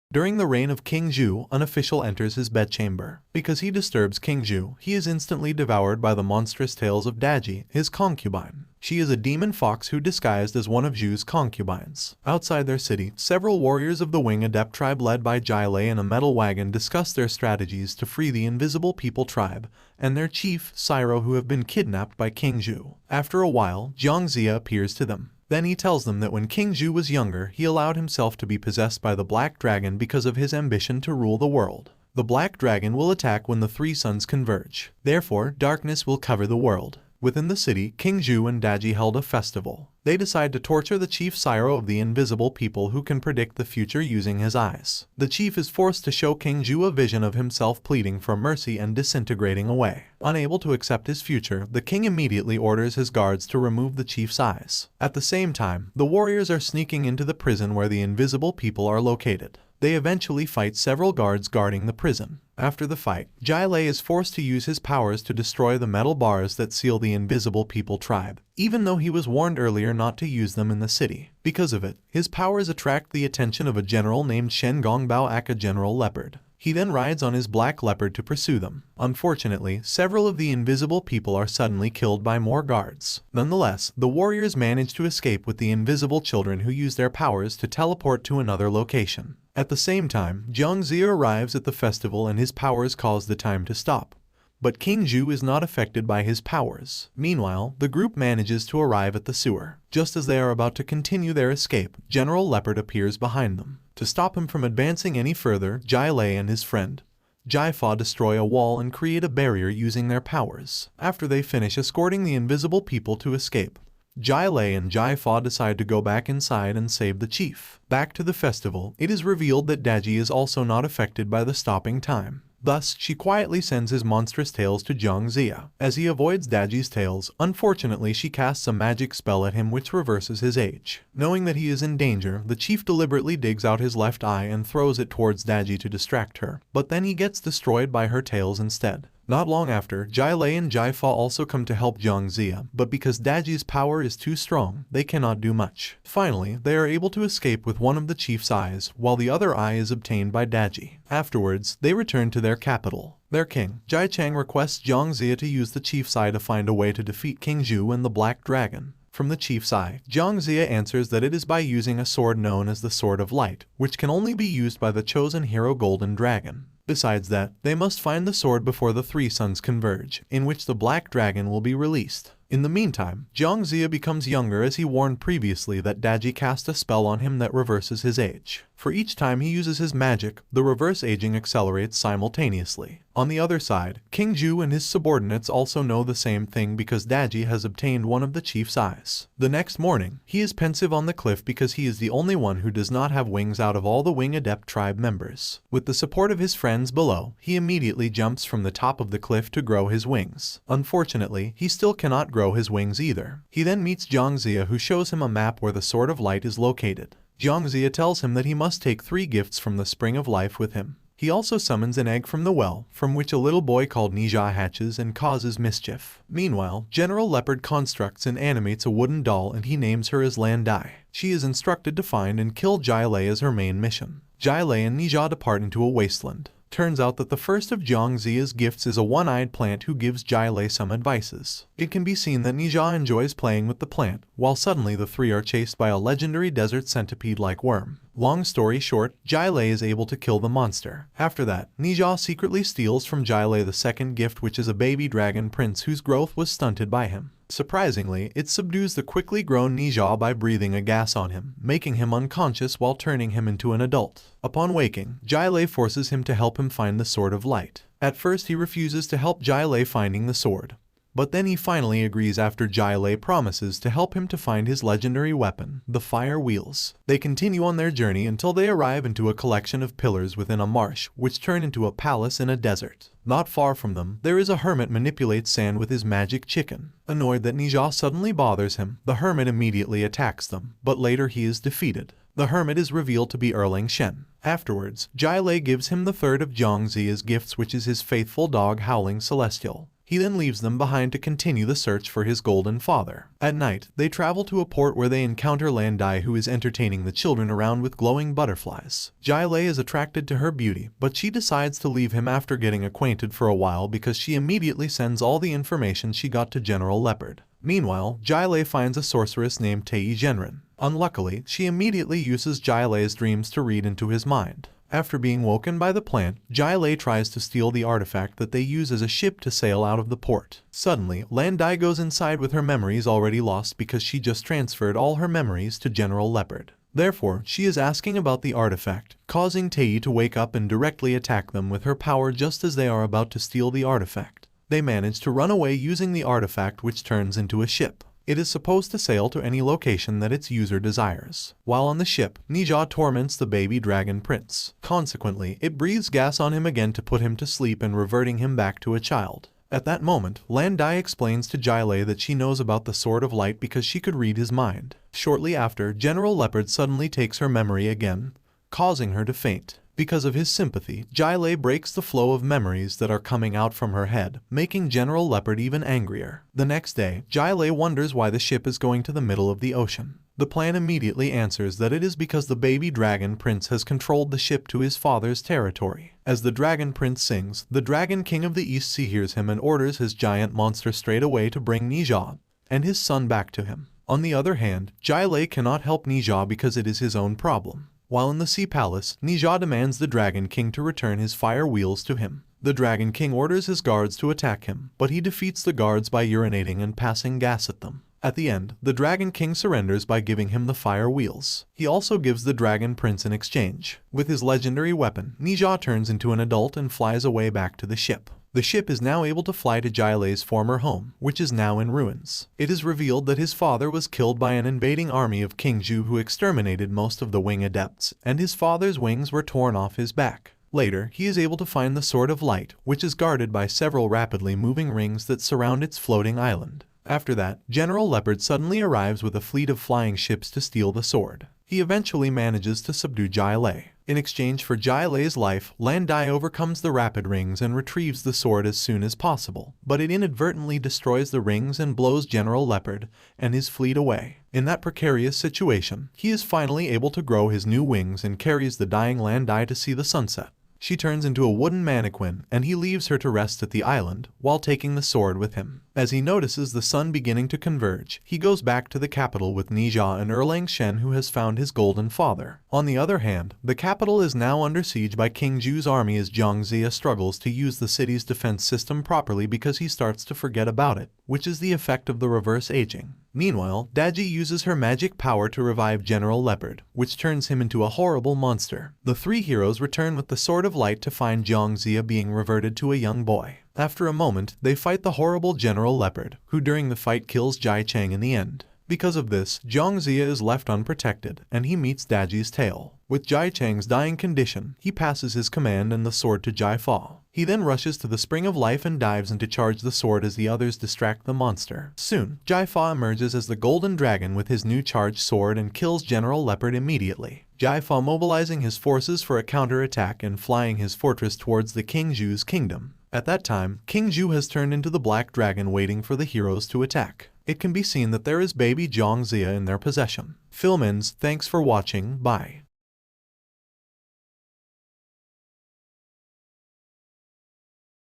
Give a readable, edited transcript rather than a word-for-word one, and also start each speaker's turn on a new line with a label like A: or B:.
A: During the reign of King Zhu, an official enters his bedchamber. Because he disturbs King Zhu, he is instantly devoured by the monstrous tales of Daji, his concubine. She is a demon fox who disguised as one of Zhu's concubines. Outside their city, several warriors of the Wing Adept tribe led by Jai in a metal wagon discuss their strategies to free the Invisible People tribe and their chief, Cyro, who have been kidnapped by King Zhu. After a while, Jiangxia appears to them. Then he tells them that when King Zhu was younger, he allowed himself to be possessed by the Black Dragon because of his ambition to rule the world. The Black Dragon will attack when the three suns converge. Therefore, darkness will cover the world. Within the city, King Zhu and Daji held a festival. They decide to torture the chief Cyro of the Invisible People who can predict the future using his eyes. The chief is forced to show King Zhu a vision of himself pleading for mercy and disintegrating away. Unable to accept his future, the king immediately orders his guards to remove the chief's eyes. At the same time, the warriors are sneaking into the prison where the Invisible People are located. They eventually fight several guards guarding the prison. After the fight, Jai is forced to use his powers to destroy the metal bars that seal the Invisible People tribe, even though he was warned earlier not to use them in the city. Because of it, his powers attract the attention of a general named Shen Gongbao Aka General Leopard. He then rides on his black leopard to pursue them. Unfortunately, several of the Invisible People are suddenly killed by more guards. Nonetheless, the warriors manage to escape with the invisible children who use their powers to teleport to another location. At the same time, Jiangxia arrives at the festival and his powers cause the time to stop. But King Zhu is not affected by his powers. Meanwhile, the group manages to arrive at the sewer. Just as they are about to continue their escape, General Leopard appears behind them. To stop him from advancing any further, Jai and his friend Jai Fa destroy a wall and create a barrier using their powers. After they finish escorting the Invisible People to escape, Jai and Jai Fa decide to go back inside and save the chief. Back to the festival, it is revealed that Daji is also not affected by the stopping time. Thus, she quietly sends his monstrous tails to Jiangxia. As he avoids Daji's tails, unfortunately she casts a magic spell at him which reverses his age. Knowing that he is in danger, the chief deliberately digs out his left eye and throws it towards Daji to distract her. But then he gets destroyed by her tails instead. Not long after, Jai and Jai Fa also come to help Jiangxia, but because Daji's power is too strong, they cannot do much. Finally, they are able to escape with one of the chief's eyes, while the other eye is obtained by Daji. Afterwards, they return to their capital. Their king, Jai Chang, requests Jiangxia to use the chief's eye to find a way to defeat King Zhu and the Black Dragon. From the chief's eye, Jiangxia answers that it is by using a sword known as the Sword of Light, which can only be used by the chosen hero Golden Dragon. Besides that, they must find the sword before the three suns converge, in which the Black Dragon will be released. In the meantime, Jiangxia becomes younger as he warned previously that Daji cast a spell on him that reverses his age. For each time he uses his magic, the reverse aging accelerates simultaneously. On the other side, King Zhu and his subordinates also know the same thing because Daji has obtained one of the chief's eyes. The next morning, he is pensive on the cliff because he is the only one who does not have wings out of all the Wing Adept tribe members. With the support of his friends below, he immediately jumps from the top of the cliff to grow his wings. Unfortunately, he still cannot grow his wings either. He then meets Jiangxia, who shows him a map where the Sword of Light is located. Jiangxia tells him that he must take 3 gifts from the Spring of Life with him. He also summons an egg from the well, from which a little boy called Nija hatches and causes mischief. Meanwhile, General Leopard constructs and animates a wooden doll and he names her as Lan Dai. She is instructed to find and kill Jai as her main mission. Jai and Nija depart into a wasteland. Turns out that the first of Jiangxia's gifts is a one-eyed plant who gives Jai some advices. It can be seen that Nija enjoys playing with the plant, while suddenly the three are chased by a legendary desert centipede-like worm. Long story short, Jai is able to kill the monster. After that, Nija secretly steals from Jai the second gift, which is a baby dragon prince whose growth was stunted by him. Surprisingly, it subdues the quickly grown Nija by breathing a gas on him, making him unconscious while turning him into an adult. Upon waking, Jai forces him to help him find the Sword of Light. At first he refuses to help Jai finding the sword. But then he finally agrees after Jai promises to help him to find his legendary weapon, the Fire Wheels. They continue on their journey until they arrive into a collection of pillars within a marsh, which turn into a palace in a desert. Not far from them, there is a hermit manipulates sand with his magic chicken. Annoyed that Nija suddenly bothers him, the hermit immediately attacks them, but later he is defeated. The hermit is revealed to be Erling Shen. Afterwards, Jai gives him the third of Jiangxia's gifts, which is his faithful dog Howling Celestial. He then leaves them behind to continue the search for his golden father. At night, they travel to a port where they encounter Lan Dai, who is entertaining the children around with glowing butterflies. Jai Lei is attracted to her beauty, but she decides to leave him after getting acquainted for a while because she immediately sends all the information she got to General Leopard. Meanwhile, Jai Lei finds a sorceress named Tei Genren. Unluckily, she immediately uses Jai Lei's dreams to read into his mind. After being woken by the plant, Jai Lei tries to steal the artifact that they use as a ship to sail out of the port. Suddenly, Lan Dai goes inside with her memories already lost because she just transferred all her memories to General Leopard. Therefore, she is asking about the artifact, causing Tei to wake up and directly attack them with her power just as they are about to steal the artifact. They manage to run away using the artifact, which turns into a ship. It is supposed to sail to any location that its user desires. While on the ship, Nija torments the baby dragon prince. Consequently, it breathes gas on him again to put him to sleep and reverting him back to a child. At that moment, Lan Dai explains to Jai Lei that she knows about the Sword of Light because she could read his mind. Shortly after, General Leopard suddenly takes her memory again, causing her to faint. Because of his sympathy, Jai Lei breaks the flow of memories that are coming out from her head, making General Leopard even angrier. The next day, Jai Lei wonders why the ship is going to the middle of the ocean. The plan immediately answers that it is because the baby dragon prince has controlled the ship to his father's territory. As the dragon prince sings, the dragon king of the East Sea hears him and orders his giant monster straight away to bring Nija and his son back to him. On the other hand, Jai Lei cannot help Nija because it is his own problem. While in the Sea Palace, Nija demands the Dragon King to return his fire wheels to him. The Dragon King orders his guards to attack him, but he defeats the guards by urinating and passing gas at them. At the end, the Dragon King surrenders by giving him the fire wheels. He also gives the Dragon Prince in exchange. With his legendary weapon, Nija turns into an adult and flies away back to the ship. The ship is now able to fly to Jai Lei's former home, which is now in ruins. It is revealed that his father was killed by an invading army of King Zhu who exterminated most of the wing adepts, and his father's wings were torn off his back. Later, he is able to find the Sword of Light, which is guarded by several rapidly moving rings that surround its floating island. After that, General Leopard suddenly arrives with a fleet of flying ships to steal the sword. He eventually manages to subdue Jai Lei. In exchange for Jai Lei's life, Lan Dai overcomes the rapid rings and retrieves the sword as soon as possible, but it inadvertently destroys the rings and blows General Leopard and his fleet away. In that precarious situation, he is finally able to grow his new wings and carries the dying Lan Dai to see the sunset. She turns into a wooden mannequin and he leaves her to rest at the island while taking the sword with him. As he notices the sun beginning to converge, he goes back to the capital with Nija and Erlang Shen, who has found his golden father. On the other hand, the capital is now under siege by King Zhu's army as Jiang Zia struggles to use the city's defense system properly because he starts to forget about it, which is the effect of the reverse aging. Meanwhile, Daji uses her magic power to revive General Leopard, which turns him into a horrible monster. The three heroes return with the Sword of Light to find Jiang Zia being reverted to a young boy. After a moment, they fight the horrible General Leopard, who during the fight kills Jai Chang in the end. Because of this, Jiang Zia is left unprotected, and he meets Daji's tail. With Jai Chang's dying condition, he passes his command and the sword to Jai Fa. He then rushes to the Spring of Life and dives in to charge the sword as the others distract the monster. Soon, Jai Fa emerges as the Golden Dragon with his new charged sword and kills General Leopard immediately. Jai Fa mobilizing his forces for a counterattack and flying his fortress towards the King Zhu's kingdom. At that time, King Zhu has turned into the Black Dragon waiting for the heroes to attack. It can be seen that there is baby Jiang Zia in their possession. Film ends, thanks for watching, bye.